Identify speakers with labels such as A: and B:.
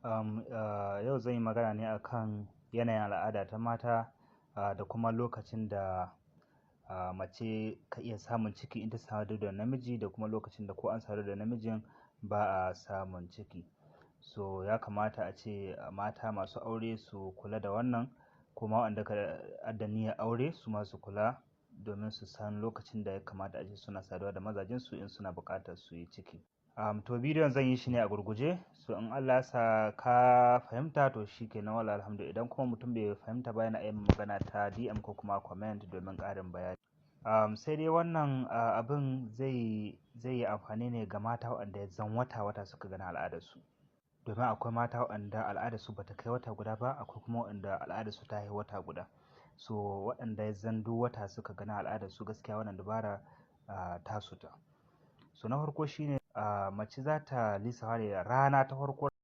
A: Yau zan yi magana ne akan yanayin al'ada ta mata da kuma lokacin da mace ka iya samun ciki in ta sadu da namiji, da kuma lokacin da ko an sadu da namijin ba a samun ciki. So ya kamata a ce mata masu aure su kula da wannan, kuma waɗanda ka da niyyar aure su ma su kula, domin su san lokacin da ya kamata a ce suna saduwa da mazajensu in suna buƙatar su yi ciki. To bidiyon zan yi shi ne a gurguje, so in Allah ya sa ka fahimta to shi kenan, wala alhamdu. Idan kuma mutum bai fahimta ba yana iya magana ta DM ko kuma comment domin ƙarin bayani. Sai dai wannan abin zai yi amfani ne ga mata waɗanda ya zan wata-wata suka gani al'adarsu, domin akwai mata waɗanda al'adarsu bata kai wata guda ba, akwai kuma waɗanda al'adarsu ta yi wata guda. So waɗanda ya zan duk wata suka gani al'adarsu, gaskiya wannan dubara tasu ta. So na farko shine mace za ta lissafa ne rana ta farko